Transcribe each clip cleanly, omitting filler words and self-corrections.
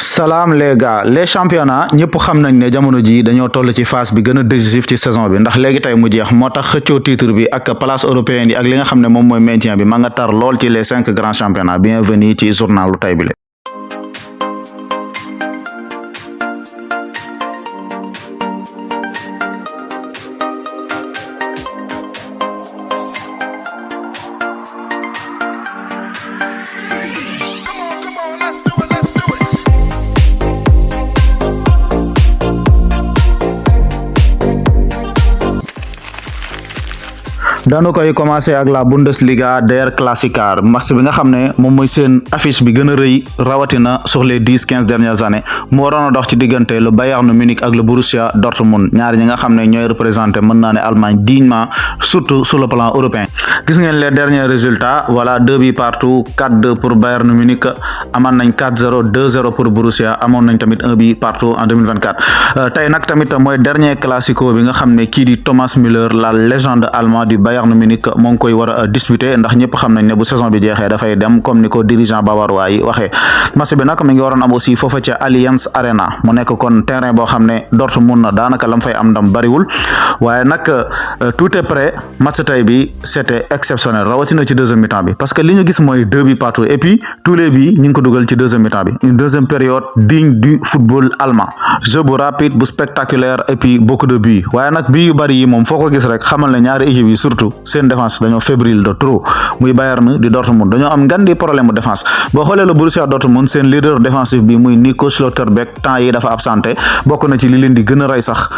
Salam les gars, les championnats ñëpp xam nañ ne jamono ji dañoo toll ci phase bi gën a décisif ci saison bi ndax léegi tey mu jeex moo tax xëccoo titre bi ak place européenne yi ak li nga xam ne moom mooy maintien bi ma nga tar lool ci les 5 grands championnats. Bienvenue ci journalu tay bi. daanu koy commencé ak la Bundesliga der Klassiker match bi nga xam ne moom mooy seen affiche bi gën a rëy rawatina sur les 10-15 dernières années mu waroon a dox ci diggante le Bayern Munich ak le Borussia Dortmund ñaar ñi nga xam ne ñooy représenté mën naa ne Allemagne dignement surtout sur le plan européen. Gis ngeen les derniers résultats, voilà 2 buts partout, 4-2 pour Bayern Munich, amoon nañ 4-0, 2-0 pour Borussia, amoon nañ tamit 1 but partout en 2024. tey nag tamit mooy dernier classico bi nga xam ne kii di Thomas Müller la légende allemand du Bayern Munich moo ngi koy war a disputer ndax ñëpp xam nañ ne bu saison bi jeexee dafay dem comme ni ko dirigeant bavarois yi waxee. match bi nag mi ngi waroon am aussi foofa ca Allianz Arena mu nekk kon terrain boo xam ne Dortmund na daanaka lam fay am ndam bariwul waaye nag tout est prêt. Match tey bi c'était exceptionnel rawatina ci deuxième mi-temps bi parce que li ñu gis mooy 2 buts partout et puis tous les buts ñu ngi ko dugal ci deuxième mi-temps bi une deuxième période digne du football allemand, jeu bu rapide bu spectaculaire et puis beaucoup de buts waaye nag bii yu bari yi moom foo ko gis rek xamal ne ñaari équipe yi surtout seen défense dañoo fébrile de trop muy Bayern di Dortmund dañoo am ngan di problème de défense boo xoolee le Borussia Dortmund seen leader défensif bi muy Nico Schlotterbeck temps yi dafa absenté bokk na ci li leen di gën a rey sax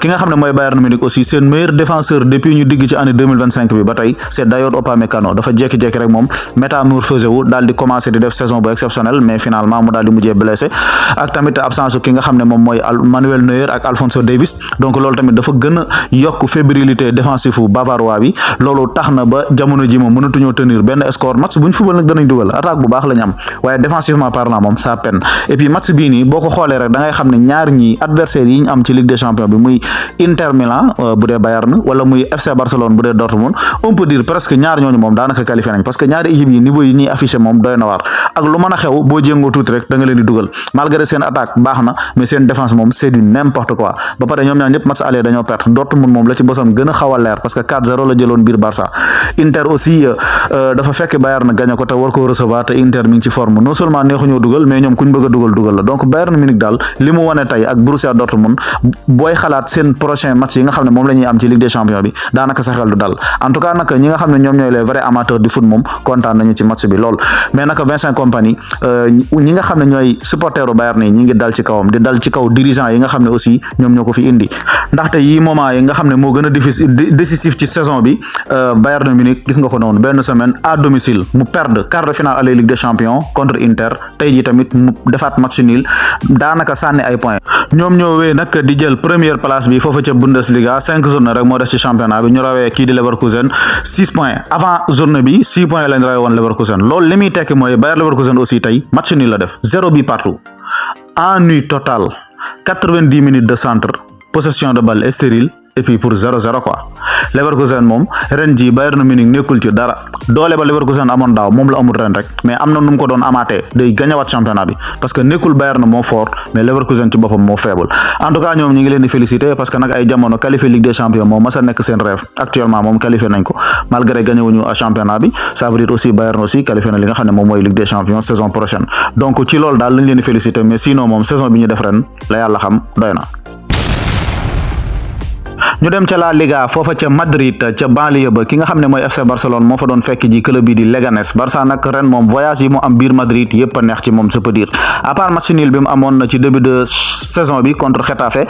ki nga xam ne mooy Bayern Munich aussi seen meilleur défenseur depuis ñu digg ci année 2025 bi ba tey c'est Dayot Upamecano dafa jékki-jékki rek moom métamorphosé wu daal di commencé di def saison bu exceptionnelle mais finalement mu daal di mujjee blessé ak tamit absence ki nga xam ne moom mooy Manuel Neuer ak Alphonso Davies donc loolu tamit dafa gën a yokk fébrilité défensif bu bavarois bi loolu tax na ba jamono ji moom mënatuñoo tenir benn score match bu ñu football nag danañ dugal attaque bu baax la ñu am waaye défensivement parlant moom ça peine et puis match bii nii boo ko xoolee rek da ngay xam ne ñaar ñi adversaires yi ñu am ci Ligue des Champions bi muy Inter Milan bu dee Bayern wala muy FC Barcelone bu dee Dortmund on peut dire presque ñaar ñooñu moom daanaka qualifié nañ parce que ñaari équipe yi niveau yi ñuy affiché moom doy na waar ak lu mën a xew boo jéngoo tuuti rek da nga leen di dugal malgré seen attaque baax na mais seen défense moom c'est du n'importe quoi ba pare ñoom ñaar ñëpp match aller dañoo perte Dortmund moom la ci bosam gën a xaw a leer parce que 4-0 la jëloon biir Barça. Inter aussi dafa fekk Bayern gagné ko te war koo recevoir te Inter mi ngi ci forme non seulement neexuñoo dugal mais ñoom kuñ bëgg a dugal la donc Bayern Munich daal li mu wane tey ak Borussia Dortmund booy xalaat seen prochain match yi nga xam ne moom la ñuy am ci Ligue des Champions bi daanaka sa xel du dal en tout cas nag ñi nga xam ne ñoom ñooy les vrais amateurs du foot moom kontaan nañu ci match bi lool mais nag Vincent Kompany ñi nga xam ne ñooy supporteru Bayern yi ñi ngi dal ci kawam di dal ci kaw dirigeant yi nga xam ne aussi ñoom ñoo ko fi indi ndaxte yi moment yi nga xam ne moo gën a décisif ci saison bi Bayern Munich gis nga ko noonu benn semaine à domicile mu perdre quart de finale aller Ligue des Champions contre Inter tey ji tamit mu defaat match nul daanaka sànni ay points ñoom ñoo wéy nag di jël première place bi foofu ca Bundesliga 5 journée rek moo des ci championnat bi ñu rawee kii di Leverkusen 6 points avant journée bi 6 points lañ rawee woon Leverkusen loolu li muy tekki mooy Bayer Leverkusen aussi tey match nul la def 0 but partout ennui total 90 minutes de centre possession de balle stérile et puis pour 0-0 quoi Leverkusen moom ren ji Bayern Munich nekkul ci dara doole ba Leverkusen amoon daaw moom la amul ren rek mais am na nu mu ko doon amaatee day gañawaat championnat bi parce que nekkul Bayern moo fort mais Leverkusen ci boppam moo faible en tout cas ñoom ñi ngi leen di féliciter parce que nag ay jamono qualifié Ligue des Champions moom mas a nekk seen rêve actuellement moom qualifié nañ ko malgré gañewuñu à championnat bi ça veut dire aussi Bayern aussi qualifié na li nga xam ne moom mooy Ligue des Champions saison prochaine donc ci loolu daal lañ leen di féliciter mais sinon moom saison bi ñu def ren la yàlla xam doy na. ñu dem ca La Liga foofa ca Madrid ca banlieue ba ki nga xam ne mooy FC Barcelone moo fa doon fekk ji club bi di Leganés Barça nag ren moom voyage yi mu am biir Madrid yëpp a neex ci moom je peux dire à part match nul bi mu amoon na ci début de saison bi contre Getafe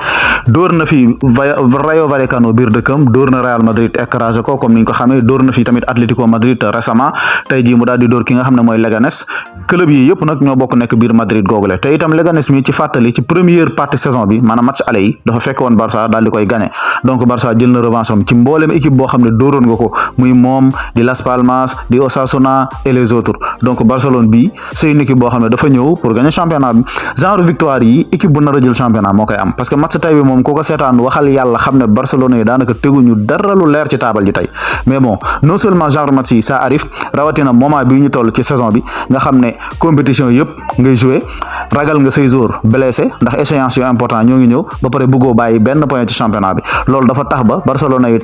dóor na fi Rayo Vallecano biir dëkkam dóor na Real Madrid écrasé ko comme ni ñu ko xamee dóor na fi tamit Atlético Madrid récemment tey jii mu daal di dóor ki nga xam ne mooy Leganés club yi yëpp nag ñoo bokk nekk biir Madrid googule te itam Leganés mi ci fàttali ci première partie saison bi maanaam match aller yi dafa fekk woon Barça daal di koy gagné donc Barça jël na revanche am ci mboolem équipe boo xam ne dóoroon nga ko muy moom di Las Palmas di Osasuna et les autres donc Barcelone bi c'est une équipe boo xam ne dafa ñëw pour gagner championnat bi genre victoire yi équipe bu nar a jël championnat moo koy am parce que match tey bi moom ku ko seetaan waxal yàlla xam ne Barcelone yi daanaka teguñu dara lu leer ci taabal ji tey mais bon non seulement genre match yi ça arrive rawatina moment bi ñu toll ci saison bi nga xam ne compétition yëpp ngay jouer ragal nga say joueurs blessé ndax échéance yu important ñoo ngi ñëw ba pare bëggoo bàyyi benn point ci championnat bi loolu dafa tax ba Barcelone yi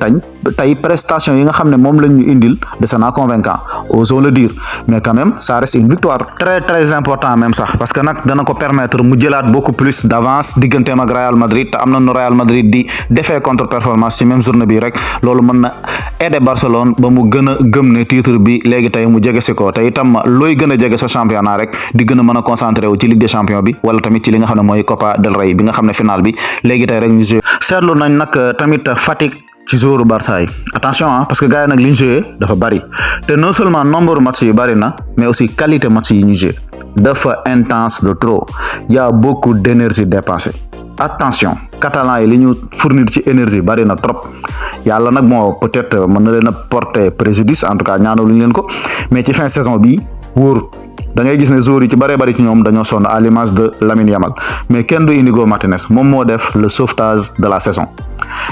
tey prestation yi nga xam ne moom lañ ñu indil de ça convaincant osons le dire mais quand même ça reste une victoire très très important même sax parce que nag dana ko permettre mu jëlaat beaucoup plus d'avance digganteem ak Real Madrid te am na nu Real Madrid di defee contre performance ci même journée bi rek loolu mën na aider Barcelone ba mu gën a gëm ne titre bi léegi tey mu jege si ko te itam looy gën a jege sa championnat rek di gën a mën a concentré wu ci Ligue des Champions bi wala tamit ci li nga xam ne mooy Copa del Rey bi nga xam ne final bi léegi tey rek ñu joué seetlu nañ nag tamit fatigue ci joueur Barça yi attention parce que gars yi nag li ñu joué dafa bari te non seulement nombre match yi bari na mais aussi qualité match yi ñu joué dafa intense de trop y a beaucoup d'énergie dépensée attention catalan yi li ñu fournir ci énergie bari na trop yàlla nag moo peut-être mën na leen a porter préjudice en tout cas ñaanaluñ leen ko mais ci fin saison bi wóorut da ngay gis ne joueurs yi ci bari ci ñoom dañoo sonn à l'image de Lamine Yamal mais kenn du Inigo Martinez moom moo def le sauvetage de la saison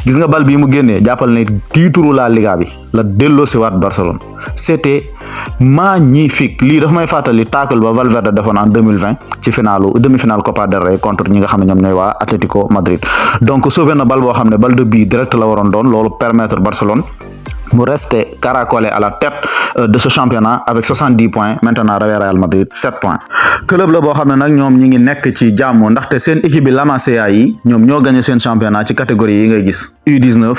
gis nga bal bii mu génnee jàppal ne titre la Liga bi la delloosiwaat Barcelone c'était magnifique lii dafa may fàttali tackle ba Valverde defoon en 2020 ci demi-finale Copa del Rey contre ñi nga xam ne ñoom ñooy waa Atlético Madrid donc sauvé na bal boo xam ne bal de but direct la waroon doon loolu permettre Barcelone mu rester caracolé à la tête de ce championnat avec 70 points maintenant Real Madrid 7 points club la boo xam ne nag ñoom ñi ngi nekk ci jàmm ndaxte seen équipe bi La Masia yi ñoom ñoo gagné seen championnat ci catégorie yi ngay gis U19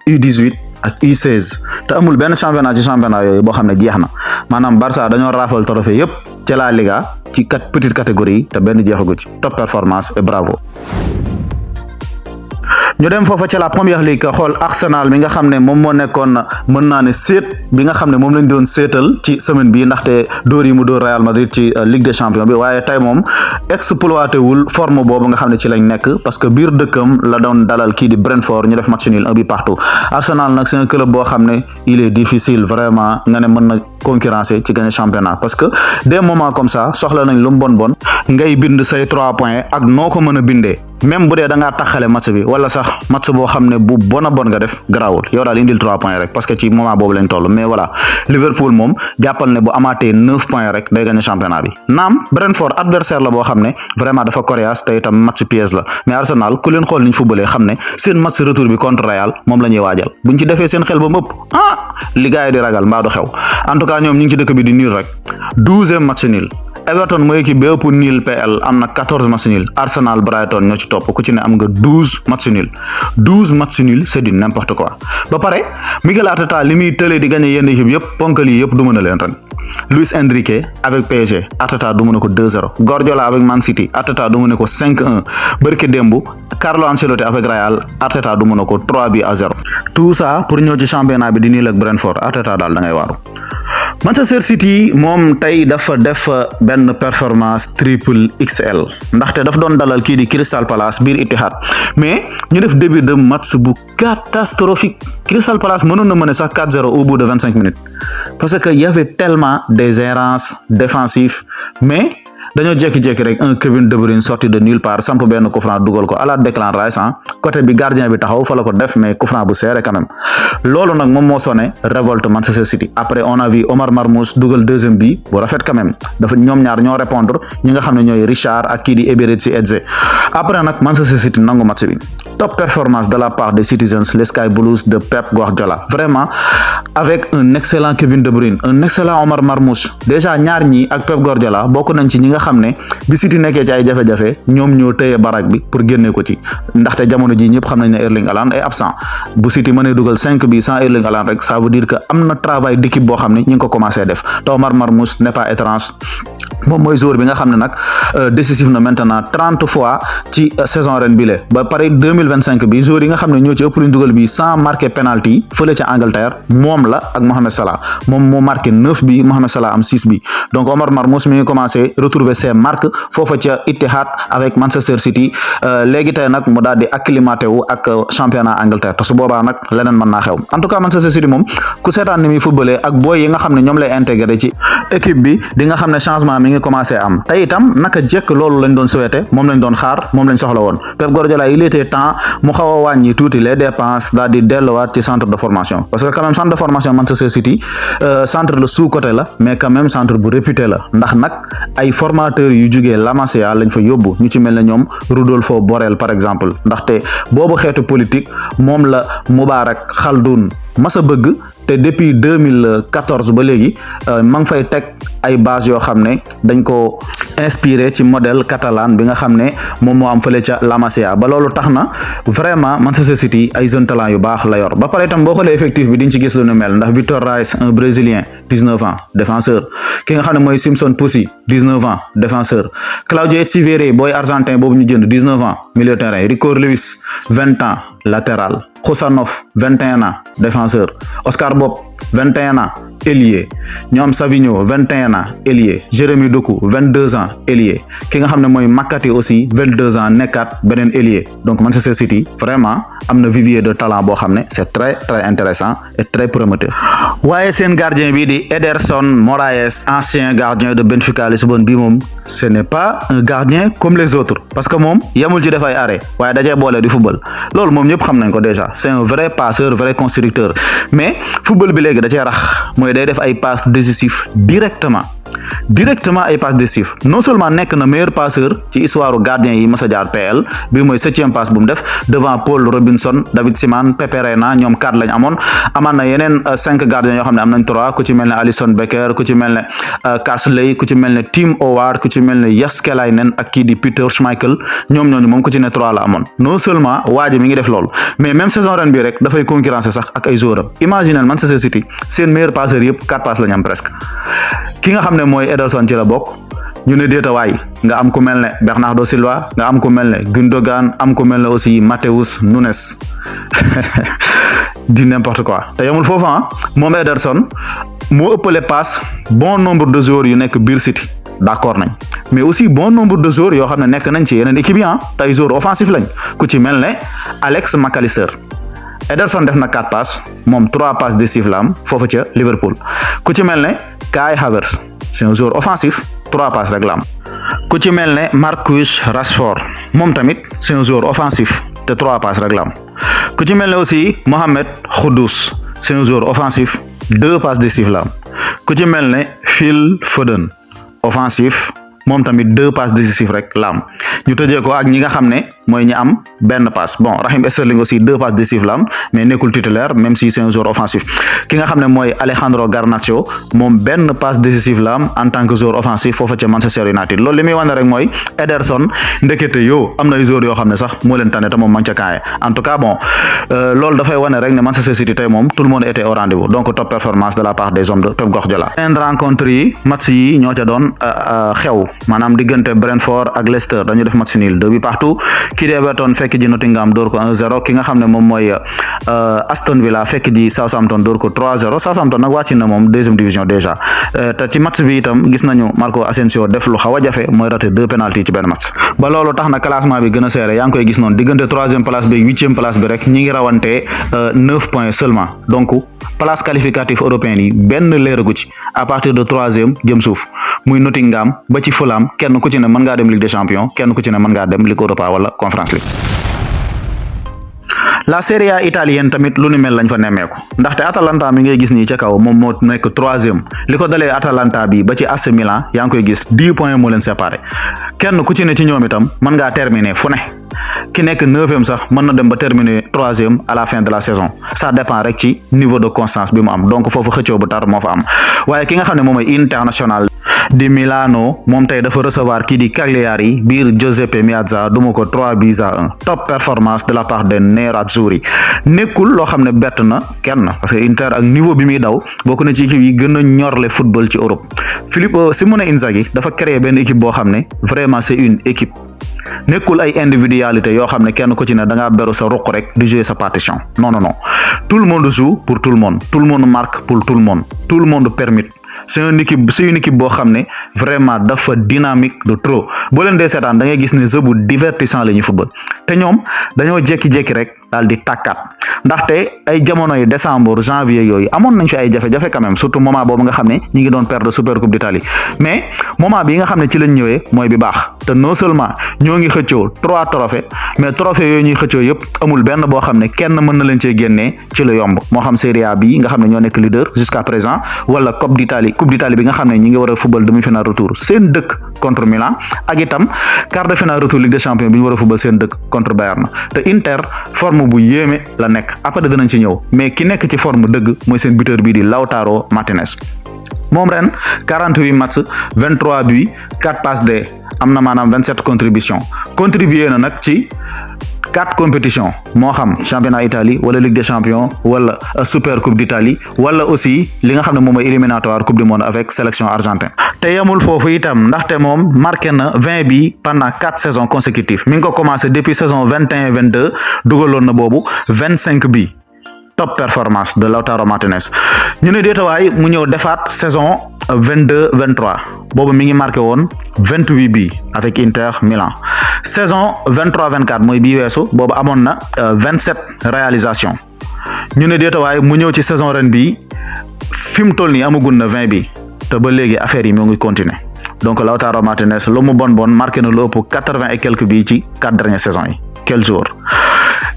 U18 ak U16 te amul benn championnat ci championnat yooyu boo xam ne jeex na maanaam Barça dañoo raafal trophée yépp ci la Liga ci petite catégorie te benn jeexagu ci top performance et bravo. ñu dem foofa ci la première ligue xool Arsenal mi nga xam ne moom moo nekkoon mën naa ne seet bi nga xam ne moom lañ doon seetal ci semaine bi ndaxte dóor yi mu dóor Real Madrid ci Ligue des Champions bi waaye tey moom exploité wul forme boobu nga xam ne ci lañ nekk parce que biir dëkkam la doon dalal kii di Brentford ñu def match nul 1 but partout Arsenal nag c'est un club boo xam ne il est difficile vraiment nga ne mën na concurrencer ci gagner championnat parce que des moments comme ça soxla nañ lu mu bon ngay bind say 3 points ak noo ko mën a bindee même bu dee da ngaa taxale match bi wala sax match boo xam ne bu bon nga def garaawul yow daal indil 3 points rek parce que ci moment boobu lañ toll mais voilà Liverpool moom jàppal ne bu amaatee 9 points rek day gagner championnat bi naam Brentford adversaire la boo xam ne vraiment dafa coriace te itam match piège la mais Arsenal ku leen xool niñ footballee xam ne seen match retour bi contre Real moom la ñuy waajal buñ ci defee seen xel ba mëpp li gars yi di ragal mbaa du xew en tout cas ñoom ñu ngi ci dëkk bi di nul rek 12e match nul Everton mooy équipe bi ëpp nul PL am na 14 match nul Arsenal Brighton ñoo ci topp ku ci ne am nga 12 match nul c'est du n'importe quoi ba pare Mikel Arteta li muy tëlee di gagner yenn équipe yëpp ponkal yi yëpp du mën a leen ren Luis Enrique avec PSG Arteta du mën a ko 2-0 Guardiola avec Man City Arteta du mën a ko 5-1 barke démb Carlo Ancelotti avec Real Arteta du mën a ko 3-0 tout ça pour ñëw ci championnat bi di nul ak Brentford Arteta daal da ngay waaru Manchester City moom tey dafa def benn performance triple XL ndaxte daf doon dalal kii di Crystal Palace biir Etihad mais ñu def début de match bu catastrophique Crystal Palace mënoon na mën sax 4-0 au bout de 25 minutes parce que y avait tellement des errances défensives mais dañoo jékki-jékki rek un Kevin De Bruyne sorti de nulle part samp benn coup franc dugal ko à la Declan Rice côté bi gardien bi taxaw fa la ko def mais coup franc bu serré quand même loolu nag moom moo sonné révolte Manchester City après on a vu Omar Marmoush dugal deuxième bi bu rafet quand même dafa ñoom ñaar ñoo répondre ñi nga xam ne ñooy Richard ak kii di Eberechi Eze après nag Manchester City nangu match bi top performance de la part des Citizens les Sky Blues de Pep Guardiola vraiment avec un excellent Kevin De Bruyne un excellent Omar Marmoush déjà ñaar ñi ak Pep Guardiola bokk nañ ci ñi nga xam ne bi City nekkee ci ay jafe-jafe ñoom ñoo tëye barak bi pour génne ko ci ndaxte jamono ji ñëpp xam nañ ne Erling Haaland est absent bu City mënee dugal 5 bi sans Erling Haaland rek ça veut dire que am na travail d'équipe boo xam ne ñi ngi ko commencé def te Omar Marmoush n'est pas étrange moom mooy joueur bi nga xam ne nag décisif na maintenant 30 fois ci saison ren bi ba pare 2020 2025 bi joueur yi nga xam ne ñoo ci ëpp luñ dugal bi sans marquer penalty fële ca Angleterre moom la ak Mohamed Salah moom moo marqué 9 bi Mohamed Salah am 6 bi donc Omar Marmoush mi ngi commencé retrouver ses marques foofa ca Etihad avec Manchester City léegi tey nag mu daal di acclimaté wu ak championnat Angleterre te su boobaa nag leneen mën naa xew en tout cas Manchester City moom ku seetaan ni muy footballé ak booy yi nga xam ne ñoom lay intégré ci équipe bi di nga xam ne changement mi ngi commencé am te itam naka jekk loolu lañ doon souhaité moom lañ doon xaar moom lañ soxla woon Pep Guardiola il était temps mu xaw a wàññi tuuti les dépenses daal di delluwaat ci centre de formation parce que quand même centre de formation Manchester City centre de sous-côté la mais quand même centre bu réputé la ndax nag ay formateurs yu jugee La Masia lañ fa yóbbu ñu ci mel ne ñoom Rodolfo Borrell par exemple ndaxte boobu xeetu politique moom la Moubarak Khaldoun masa bëgg te depuis 2014 ba léegi ma ngi fay teg ay base yoo xam ne dañ ko inspiré ci modèle catalan bi nga xam ne moom moo am fële ca La Masia ba loolu tax na vraiment Manchester City ay jeunes talent yu baax la yor ba pare itam boo xoolee effectif bi diñ ci gis lu nu mel ndax Victor Reis un brésilien 19 ans défenseur ki nga xam ne mooy Simpson Pussi 19 ans défenseur Claudio Echeverri booy argentin boobu ñu jënd 19 ans milieu terrain Rico Lewis 20 ans latéral Khosanov 21 ans défenseur Oscar Bob 21 ans ailier ñoom Savinho 21 ans ailier Jérémy Doku 22 ans ailier ki nga xam ne mooy Makati aussi 22 ans nekkaat beneen ailier donc Manchester City vraiment am na vivier de talent boo xam ne c'est très très intéressant et très prometteur waaye seen gardien bi di Ederson Moraes ancien gardien de Benfica Lisbonne bi moom ce n'est pas un gardien comme les autres parce que moom yemul ci def ay arrêt waaye dajee boole di football loolu moom ñëpp xam nañ ko déjà c'est un vrai passeur vrai constructeur mais football bi léegi da cee rax mooy day def ay passes décisives directement ay passes décisives non seulement nekk na meilleur passeur ci histoire gardien yi mës a jaar PL bi mooy 7e passe bu mu def devant Paul Robinson David Seaman Pepe Reina ñoom 4 lañ amaan na yeneen 5 gardiens yoo xam ne am nañ 3 ku ci mel ne Alisson Becker ku ci mel ne Carsley ku ci mel ne Tim Howard ku ci mel ne Jääskeläinen ak kii di Peter Schmeichel ñoom ñooñu moom ku ci ne 3 la amoon non seulement waaji mi ngi def loolu mais même saison ren bi rek dafay concurrencer sax ak ay joueurs imaginez Manchester City seen meilleur passeur yëpp 4 passes lañ am presque ki nga xam ne mooy Ederson ci la bokk ñu ne déetawaay nga am ku mel ne Bernardo Silva nga am ku mel ne Gundogan am ku mel ne aussi Matheus Nunes di n'importe quoi te yamul foofu moom Ederson moo ëppale passe bon nombre de joueurs yu nekk biir City d'accord nañ mais aussi bon nombre de joueurs yoo xam ne nekk nañ ci yeneen équipe yi te ay joueurs offensifs lañ ku ci mel ne Alex McAllister Ederson def na 4 passes moom 3 passes décisives la am foofu ca Liverpool ku ci mel ne Kai Havertz c'est un joueur offensif 3 passes rek la am ku ci mel ne Marcus Rashford moom tamit c'est un joueur offensif te 3 passes rek la am ku ci mel ne aussi Mohamed Kudus c'est un joueur offensif 2 passes décisives la am ku ci mel ne Phil Foden offensif moom tamit 2 passes décisives rek la am ñu tëjee ko ak ñi nga xam ne mooy ñi am benn passe bon Raheem Sterling aussi 2 passes décisives la am mais nekkul titulaire même si c'est un joueur offensif ki nga xam ne mooy Alejandro Garnacho moom benn passe décisive la am en tant que joueur offensif foofa ca Manchester United loolu li muy wane rek mooy Ederson ndekete yow am na ay joueurs yoo xam ne sax moo leen tane te moom man ca kaaye en tout cas bon loolu dafay wane rek ne Manchester City tey moom tout le monde était au rendez-vous donc top performance de la part des hommes de Pep Guardiola. yeneen rencontre yi match yi ñoo ca doon xew maanaam diggante Brentford ak Leicester dañu def match nul 2 buts partout kii di Everton fekk ji Nottingham door ko 1-0 ki nga xam ne moom mooy Aston Villa fekk ji Southampton door ko 3-0 Southampton nag wàcc na moom deuxième division déjà te ci match bi itam gis nañu Marco Asensio def lu xaw a jafe mooy raté 2 penalty ci benn match ba loolu tax na classement bi gën a serré yaa ngi koy gis noonu diggante 3e place bi 8e place bi rek ñi ngi rawante 9 points seulement donc place qualificative européenne yi benn leeragu ci à partir de 3e jëm suuf muy Nottingham ba ci Fulham kenn ku ci ne mën ngaa dem Ligue des Champions kenn ku ci ne mën ngaa dem Ligue Europa wala Conference League. la Serie A italienne tamit lu ni mel lañ fa nemmeeku ndaxte Atalanta mi ngay gis nii ca kaw moom moo nekk 3e li ko dalee Atalanta bi ba ci AC Milan yaa ngi koy gis 10 points moo leen séparé kenn ku ci ne ci ñoom itam mën ngaa terminer fu ne ki nekk 9e sax mën na dem ba terminer 3e à la fin de la saison ça dépend rek ci niveau de constance bi mu am donc foofu xëccoo bu tar moo fa am waaye ki nga xam ne moom mooy International di Milano moom tey dafa recevoir kii di Cagliari biir Giuseppe Meazza duma ko 3-1 top performance de la part des Nerazzurri nekkul loo xam ne bett na kenn parce que Inter ak niveau bi muy daw bokk na ci équipe yi gën a ñorle football ci Europe Filippo Simone Inzaghi dafa créer benn équipe boo xam ne vraiment c'est une équipe nekkul ay individualité yoo xam ne kenn ku ci ne da ngaa beru sa ruq rek di jouer sa partition non non non tout le monde joue pour tout le monde marque pour tout le monde permet. C'est une équipe boo xam ne vraiment dafa dynamique de trop boo leen dee seetaan da ngay gis ne jeu bu divertissant la ñuy football te ñoom dañoo jékki-jékki rek daal di tàkkaat ndaxte ay jamono yi décembre janvier yooyu amoon nañ fi ay jafe-jafe quand même surtout moment boobu nga xam ne ñi ngi doon perdre super coupe d'Italie mais moment bi nga xam ne ci lañ ñëwee mooy bi baax te non seulement ñoo ngi xëccoo 3 trophées mais trophées yooyu ñuy xëccoo yëpp amul benn boo xam ne kenn mën na leen cee génnee ci lu yomb moo xam Serie A bi nga xam ne ñoo nekk leader jusqu'à présent wala coupe d'Italie bi nga xam ne ñi ngi war a football demi-finale retour seen dëkk contre Milan ak itam quart de finale retour Ligue des Champions bi ñu war a football seen dëkk contre Bayern te Inter forme bu yéeme la nekk après dinañ ci ñëw mais ki nekk ci forme dëgg mooy seen buteur bii di Lautaro Martinez moom ren 48 matchs 23 buts 4 passes D am na maanaam 27 contributions contribué na nag ci 4 compétitions moo xam championnat Italie wala Ligue des Champions wala super coupe d'Italie wala aussi li nga xam ne moom mooy éliminatoire coupe du monde avec sélection argentine te yemul foofu itam ndaxte moom marqué na 20 bi pendant 4 saisons consécutives mi ngi ko commencé depuis saison 21-22 dugaloon na boobu 25 bi top performance de Lautaro Martinez ñu ne déetawaay mu ñëw defaat saison 22-23 boobu mi ngi marqué woon 28 bi avec Inter Milan saison 23-24 mooy bii weesu boobu amoon na 27 réalisations ñu ne déetawaay mu ñëw ci saison ren bi fi mu toll nii amagun na 20 bi te ba léegi affaire yi moo ngi continuer donc Lautaro Martinez lu mu bon marqué na lu ëpp 80 et quelques bi ci 4 dernières saisons yi quel jour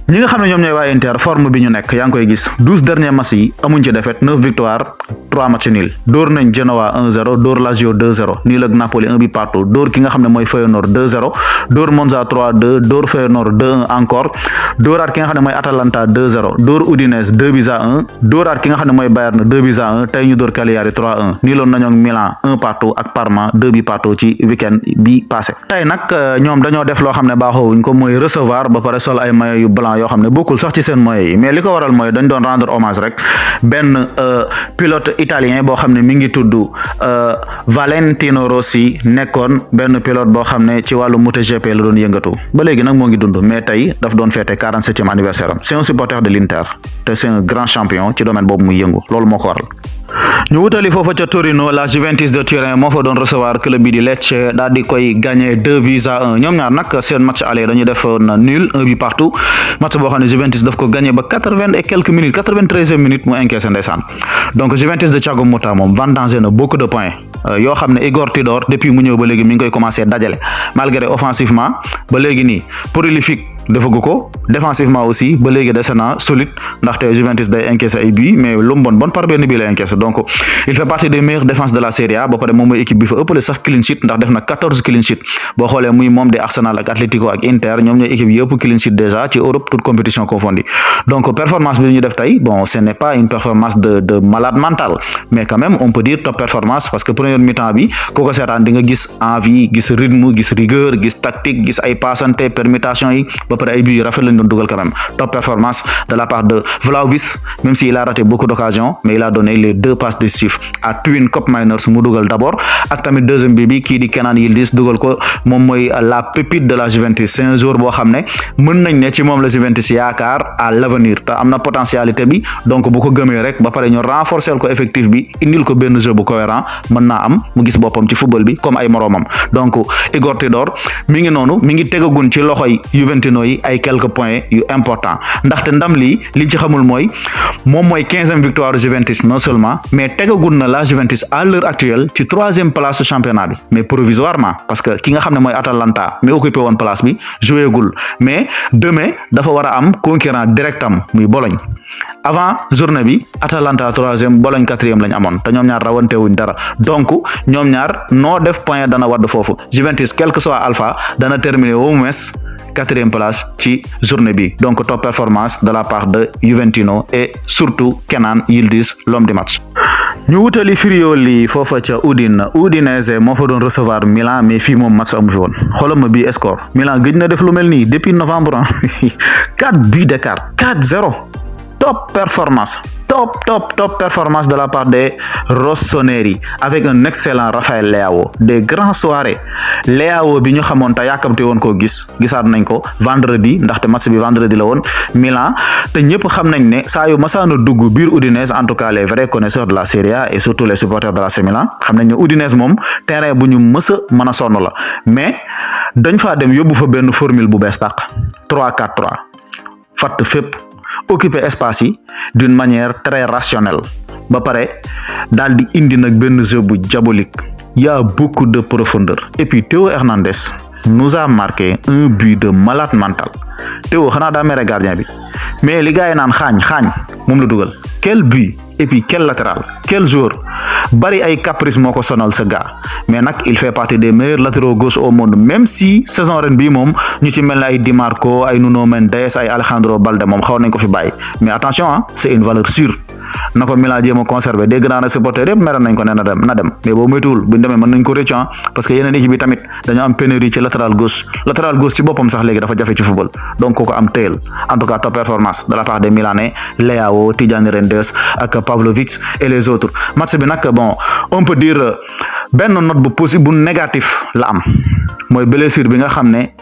ñi nga xam ne ñoom ñooy waa Inter forme bi ñu nekk yaa ngi koy gis 12 derniers matchs yi amuñ ci défaite 9 victoires 3 matchs nuls dóor nañ Genoa 1-0 dóor Lazio 2-0 nul ak Napoli 1 but partout dóor ki nga xam ne mooy Feyenoord 2-0 dóor Monza 3-2 dóor Feyenoord 2-1 encore dóoraat ki nga xam ne mooy Atalanta 2-0 dóor Udinese 2-1 dóoraat ki nga xam ne mooy Bayern 2-1 tey ñu dóor Cagliari 3-1 niloon nañoo ak Milan 1 partout ak Parma 2 buts partout ci week-end bi passé tey nag ñoom dañoo def loo xam ne baaxoowuñ ko mooy recevoir ba pare sol ay maillot yu blanc yoo xam ne bokkul sax ci seen moyens yi mais li ko waral mooy dañ doon rendre hommage rek benn pilote italien boo xam ne mi ngi tudd Valentino Rossi nekkoon benn pilote boo xam ne ci wàllu MotoGP la doon yëngatu ba léegi nag moo ngi dund mais tey daf doon fêter 47e anniversaire am c'est un supporter de l'Inter te c'est un grand champion ci domaine boobu muy yëngu loolu moo ko waral. ñu wutali foofa ca Torino la Juventus de Turin moo fa doon recevoir club bi di Lecce daal di koy gagné 2-1 ñoom ñaar nag seen match aller dañu def na nul 1 but partout match boo xam ne Juventus daf ko gagné ba 80 et quelques minutes 93e minute mu encaissé ndeysaan donc Juventus de Thiago Motta moom vendangé na beaucoup de points yoo xam ne Igor Tudor depuis mu ñëw ba léegi mi ngi koy commencé dajale malgré offensivement ba léegi nii prolifique defagu ko défensivement aussi ba léegi dese na solide ndaxte Juventus day encaissé ay buts mais lu mu bon par benn bii la encaissé donc il fait partie des meilleures défenses de la Serie A ba pare moom mooy équipe bi fa ëppale sax clean sheet ndax def na 14 clean sheet boo xoolee muy moom de Arsenal ak Atlético ak Inter ñoom ñooy équipe yi ëpp clean sheet déjà ci Europe toute compétition confondue donc performance bi ñu def tey bon ce n'est pas une performance de malade mental mais quand même on peut dire top performance parce que première mi-temps bi ku ko seetaan di nga gis envie gis rythme gis rigueur gis tactique gis ay passante permutation yi ba pare ay buts yu rafet lañ doon dugal quand même top performance de la part de Vlahovic même s'il a raté beaucoup d'occasions mais il a donné les 2 passes décisives à Twin Cup Miners mu dugal d'abord ak tamit deuxième bi kii di Kenan Yildiz dugal ko moom mooy la pépite de la Juventus c'est un joueur boo xam ne mën nañ ne ci moom la Juventus yaakaar à l'avenir te am na potentialité bi donc bu ko gëmee rek ba pare ñu renforcer ko effectif bi indil ko benn jeu bu cohérent mën naa am mu gis boppam ci football bi comme ay moroomam donc Igor Tudor mi ngi noonu mi ngi tegagun ci loxoy Juventino yi ay quelques points yu important ndaxte ndam lii li ci xamul mooy moom mooy 15e victoire Juventus non seulement mais tegagun na la Juventus à l'heure actuelle ci 3e place championnat bi mais provisoirement parce que ki nga xam ne mooy Atalanta mi occupé woon place bi joué gul mais demain dafa war a am concurrent directam muy Bologne avant journée bi Atalanta 3e Bologne 4e lañ amoon te ñoom ñaar rawante wuñ dara donc ñoom ñaar noo def point dana wadd foofu Juventus quel que soit alpha dana terminer au moins 4e place ci journée bi donc top performance de la part de Juventino et surtout Kenan Yildiz l'homme du match. ñu wutali Friuli foofa ca Udinese moo fa doon recevoir Milan mais fii moom match amu fi woon xoolal ma bii score Milan gëj na def lu mel nii depuis novembre 4 buts d'écart 4-0 top performance top performance de la part des Rossoneri avec un excellent Rafael Leao. Des grandes soirées. Leao bi ñu xamone ta yakamte won ko gisaat nañ ko vendredi ndaxte match bi vendredi la won Milan te ñepp xam nañ ne saa yu masaana dugg biir Udinese en tout cas les vrais connaisseurs de la Serie A et surtout les supporters de l'AC Milan xam nañ ne Udinese moom terrain bu ñu mën a sonn la mais dañ fa dem yóbbu fa benn formule bu bees tàq 3-4-3 fatt fépp occuper espace yi d'une manière très rationnelle ba pare daal di indi nag benn jeu bu diabolique y a beaucoup de profondeur et puis Théo Hernandez nous a marqué un but de malade mental Théo xanaa daa mere gardien bi mais li gars yi naan xaañ moom la dugal quel but et puis quel latéral quel joueur bari ay caprice moko sonal ce gars mais nak il fait partie des meilleurs latéraux gauche au monde même si saison ren bi mom ñu ci melni ay Di Marco ay Nuno Mendes ay Alejandro Balde mom xaw nañ ko fi baye mais attention hein, c'est une valeur sûre nako Milan jéema conserver dégg naa na supporter yépp mer nañ ko né na dem mais bo moytuwul buñ démé mën nañ ko réccu parce que yeneen équipe bi tamit dañu am pénurie ci latéral gauche ci bopam sax légui dafa jafé ci football donc koko am teel en tout cas top performance de la part des Milanais Leao Tidjane Reinders ak Pavlovic et les autres match bi nak bon on peut dire ben note bu possible bu négatif la am moy blessure bi nga xamné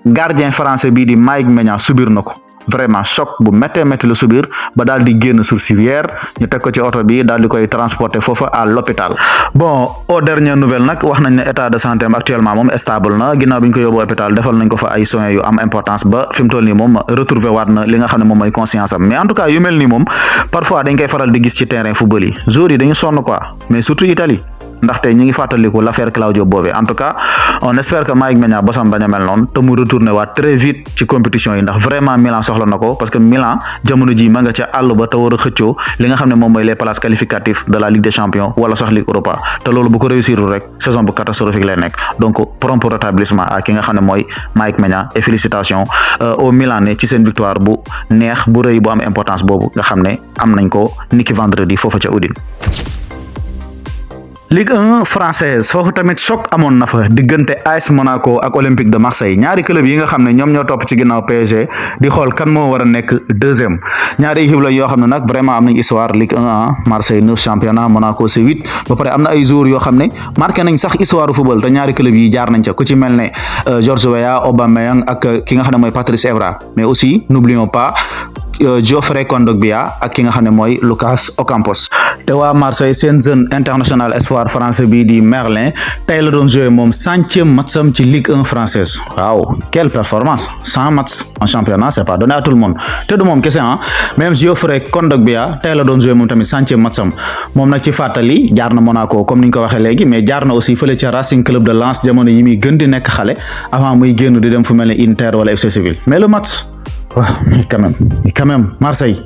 gardien français bi di Mike Maignan subir nako vraiment choc bu métti le subir ba dal di génn sur civière ñu tek ko ci auto bi dal di koy transporter fofu à l'hôpital bon aux dernières nouvelles nak wax nañ né état de santé actuellement mom stable na ginnaw biñ ko yobbu hôpital defal nañ ko fa ay soins yu am importance ba fim toll ni mom retrouver waat na li nga xamné mom moy conscience am mais en tout cas yu melni mom parfois dañ koy faral di gis ci terrain football yi joueurs yi dañu sonn quoi mais surtout Italie ndaxte ñi ngi fataliku l'affaire Claudio Bove en tout cas on espère que Mike Maignan bosam baña mel non te mu retourner waat très vite ci compétition yi ndax vraiment Milan soxla nako parce que Milan jamono ji ma nga ci àll ba te wara xëccoo li nga xamné mom moy les places qualificatives de la Ligue des Champions wala sax Ligue Europa te lolu bu ko réussir rek saison bu catastrophique lay nek donc prompt rétablissement à ki nga xamné moy Mike Maignan et félicitations au Milanais ci sen victoire bu neex bu reuy bu am importance bobu nga xamné am nañ ko niki vendredi fofu ci Udine. Ligue 1 française fofu tamit choc amon na fa digënté AS Monaco ak Olympique de Marseille ñaari club yi nga xamné ñom ñoo top ci ginnaw PSG di xol kan mo wara nek deuxième ñaari équipe la yo xamné nak vraiment am nañ histoire Ligue 1 Marseille 9 championnat Monaco c'est 8 ba paré amna ay joueurs yo xamné marqué nañ sax histoire football te ñaari club yi jaar nañ ci ku ci melné George Weah Aubameyang ak ki nga xamné moy Patrice Evra mais aussi n'oublions pas Geoffrey Kondogbia ak ki nga xamné moy Lucas Ocampos té wa Marseille sen jeune international espoir français bi di Merlin tay la doon jouer mom 100e matcham ci Ligue 1 française waaw quelle performance 100 matchs en championnat c'est pas donné à tout le monde té du mom kessé hein même Geoffrey Kondogbia tay la doon jouer mom tamit 100e matcham mom nak ci fatali jaar na Monaco comme niñ ko waxé légui mais jaar na aussi feulé ci Racing Club de Lens jamono yi mi gën di nek xalé avant muy génn di dem fu melni Inter wala FC Séville mais le match mais quand même Marseille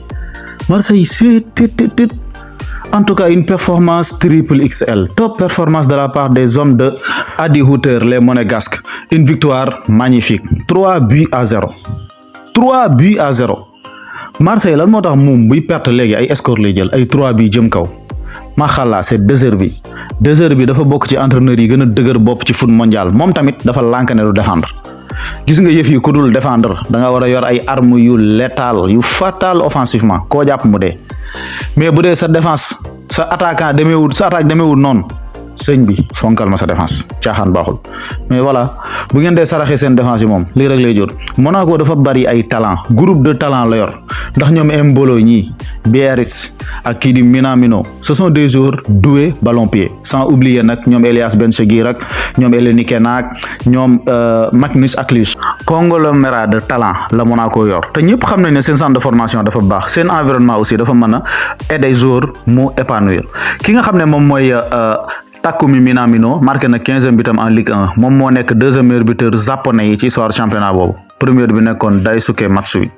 c'est en tout cas une performance triple XL top performance de la part des hommes de Adi Hütter les Monégasques une victoire magnifique 3-0 Marseille lan motax mom buy perte légui ay score lay jël ay 3 bi jëm kaw ma xalla c'est Deserbi dafa bok ci entraîneur yi gëna dëgër bop ci foot mondial mom tamit dafa lankane du défendre gis nga yef yi ku dul défendre da nga wara yor ay armes yu létal yu fatal offensivement ko japp mu dé mais bu dé sa défense sa attaquant attaque déméwul non señ bi fonkal ma sa défense tiaxan baxul mais voilà bu ngeen dé saraxé sen défense yi mom li rek lay jor Monaco dafa bari ay talent groupe de talent la yor ndax ñom Mbolo ñi Biarritz ak ki di Minamino ce sont des joueurs doués ballon pied sans oublier nak ñom Elias Benchegui rak ñom Eleni Kenak ñom Magnus Aklius conglomérat de talent la Monaco yor te ñepp xam nañ né sen centre de formation dafa bax sen environnement aussi dafa mëna aider joueurs mu épanouir ki nga xam né mom moy Takumi Minamino marqué na 15e bitam en Ligue 1 mom mo nek deuxième meilleur buteur japonais yi ci histoire championnat bobu premier bi nekkon Daisuke Matsui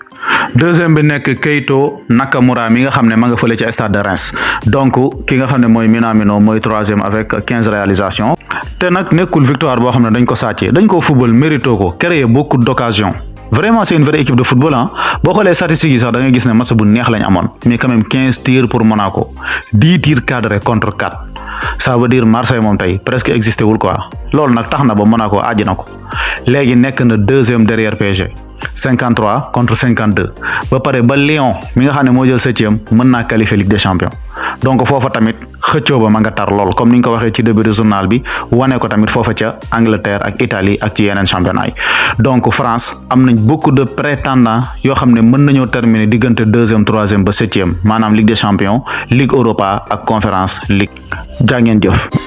deuxième bi nek Keito Nakamura mi nga xamné ma nga feulé ci stade de Reims donc ki nga xamné moy Minamino moy 3e avec 15 réalisations té nak nekul victoire bo xamné dañ ko saccé dañ ko football mérito ko créer beaucoup d'occasions vraiment c'est une vraie équipe de football hein bo xolé statistiques yi sax da nga gis né match bu neex lañ amone mais quand même 15 tirs pour Monaco 10 tirs cadrés contre 4 ça veut dire Marseille mom tay presque existé wul quoi lolou nak taxna ba Monaco aji nako légui nek na deuxième derrière PSG 53 contre 52 ba pare ba Lyon mi nga xam ne moo jël 7e mën naa qualifier Ligue des Champions donc foofa tamit xëccoo ba ma nga tar lool comme ni ñu ko waxee ci début de journal bi wane ko tamit foofa ca Angleterre ak Italie ak ci yeneen championnat yi donc France am nañ beaucoup de prétendants yoo xam ne mën nañoo terminer diggante 2e 3e ba 7e maanaam Ligue des Champions Ligue Europa ak Conférence League jaa ngeen jëf.